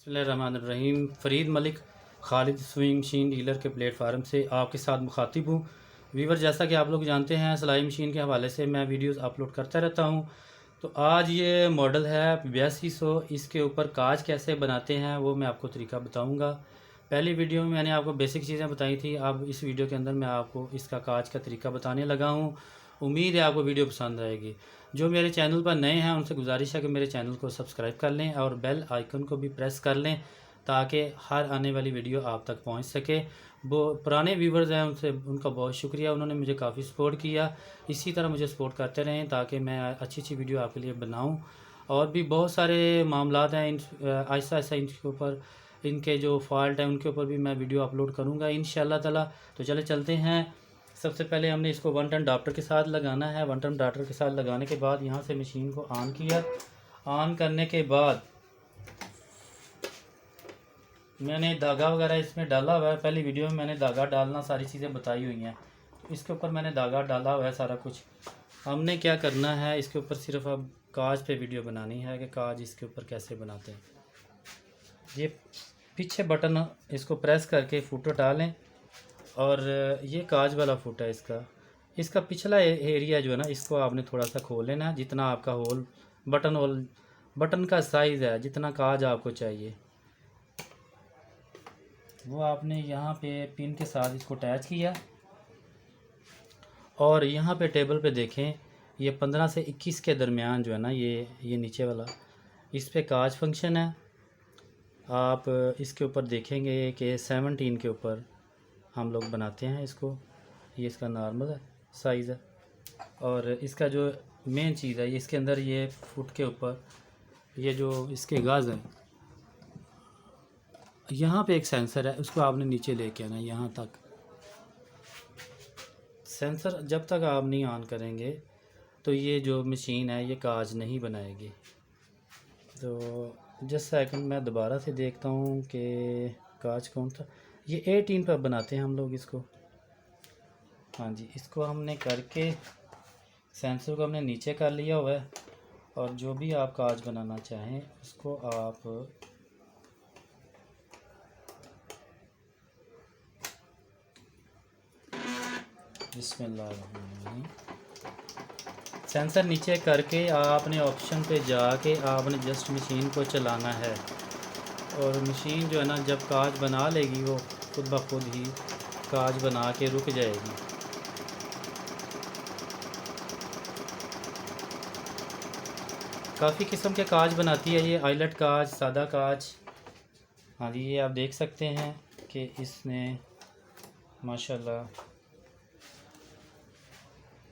बिस्मिल्लाहिर्रहमानिर्रहीम। Farid Malik Khalid swing machine dealer के platform से आपके साथ मुखातिब हूँ। वीवर, जैसा कि आप लोग जानते हैं, सिलाई मशीन के हवाले से मैं वीडियोस अपलोड करता रहता हूँ। तो आज ये मॉडल है 8200। इसके ऊपर काज कैसे बनाते हैं वो मैं आपको तरीका बताऊँगा। पहली वीडियो में मैंने आपको बेसिक चीज़ें बताई थी। अब इस वीडियो के अंदर मैं आपको इसका काज का तरीका बताने लगा हूँ। उम्मीद है आपको वीडियो पसंद आएगी। जो मेरे चैनल पर नए हैं उनसे गुजारिश है कि मेरे चैनल को सब्सक्राइब कर लें और बेल आइकन को भी प्रेस कर लें ताकि हर आने वाली वीडियो आप तक पहुंच सके। वो पुराने व्यूवर्स हैं, उनसे उनका बहुत शुक्रिया, उन्होंने मुझे काफ़ी सपोर्ट किया। इसी तरह मुझे सपोर्ट करते रहें ताकि मैं अच्छी अच्छी वीडियो आपके लिए बनाऊं। और भी बहुत सारे मामलात हैं, आहिस्ता आहिस्ता इनके ऊपर, इनके जो फॉल्ट हैं उनके ऊपर भी मैं वीडियो अपलोड करूँगा इंशाअल्लाह ताला। तो चले चलते हैं। सबसे पहले हमने इसको 1 टन अडाप्टर के साथ लगाना है। 1 टन अडाप्टर के साथ लगाने के बाद यहाँ से मशीन को ऑन किया। ऑन करने के बाद मैंने धागा वगैरह इसमें डाला हुआ है। पहली वीडियो में मैंने धागा डालना सारी चीज़ें बताई हुई हैं। इसके ऊपर मैंने धागा डाला हुआ है सारा कुछ। हमने क्या करना है, इसके ऊपर सिर्फ अब काज पे वीडियो बनानी है कि काज इसके ऊपर कैसे बनाते हैं। ये पीछे बटन इसको प्रेस करके फुट हटा लें और ये काज वाला फुट है इसका पिछला एरिया जो है ना, इसको आपने थोड़ा सा खोल लेना है। जितना आपका होल बटन का साइज़ है, जितना काज आपको चाहिए वो आपने यहाँ पे पिन के साथ इसको अटैच किया। और यहाँ पे टेबल पे देखें, ये 15 से 21 के दरमियान जो है ना, ये नीचे वाला, इस पे काज फंक्शन है। आप इसके ऊपर देखेंगे कि 17 के ऊपर हम लोग बनाते हैं इसको। ये इसका नॉर्मल है, साइज़ है। और इसका जो मेन चीज़ है, ये इसके अंदर ये फुट के ऊपर ये जो इसके गाज हैं, यहाँ पे एक सेंसर है, उसको आपने नीचे लेके आना है यहाँ तक। सेंसर जब तक आप नहीं ऑन करेंगे तो ये जो मशीन है ये काज नहीं बनाएगी। तो जस्ट सेकंड मैं दोबारा से देखता हूँ कि काज कौन था। ये 18 पर बनाते हैं हम लोग इसको। हाँ जी, इसको हमने करके सेंसर को हमने नीचे कर लिया हुआ है। और जो भी आप काज बनाना चाहें उसको आप बिस्मिल्लाह, सेंसर नीचे करके आपने ऑप्शन पे जाके आपने जस्ट मशीन को चलाना है। और मशीन जो है ना, जब काज बना लेगी वो खुद ब खुद ही काज बना के रुक जाएगी। काफ़ी किस्म के काज बनाती है ये, आइलेट काज, सादा काज। हाँ जी, ये आप देख सकते हैं कि इसने माशाल्लाह,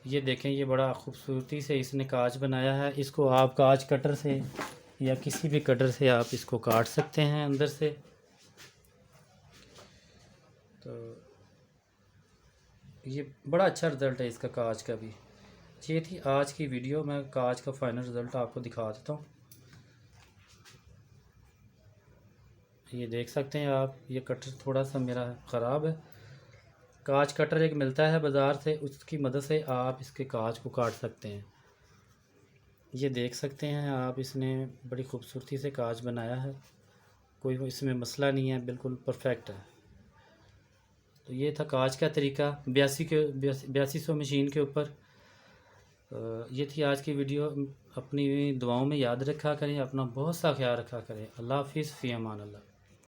ये देखें, ये बड़ा ख़ूबसूरती से इसने काज बनाया है। इसको आप काज कटर से या किसी भी कटर से आप इसको काट सकते हैं अंदर से। तो ये बड़ा अच्छा रिज़ल्ट है इसका काज का भी। ये थी आज की वीडियो। मैं काज का फाइनल रिज़ल्ट आपको दिखा देता हूँ। ये देख सकते हैं आप, ये कटर थोड़ा सा मेरा ख़राब है। काज कटर एक मिलता है बाज़ार से, उसकी मदद से आप इसके काज को काट सकते हैं। ये देख सकते हैं आप, इसने बड़ी खूबसूरती से काज बनाया है, कोई इसमें मसला नहीं है, बिल्कुल परफेक्ट है। तो ये था काज का तरीका 8200 मशीन के ऊपर। ये थी आज की वीडियो। अपनी दुआओं में याद रखा करें, अपना बहुत सा ख्याल रखा करें। अल्लाह हाफिज़, फ़ी अमान अल्लाह।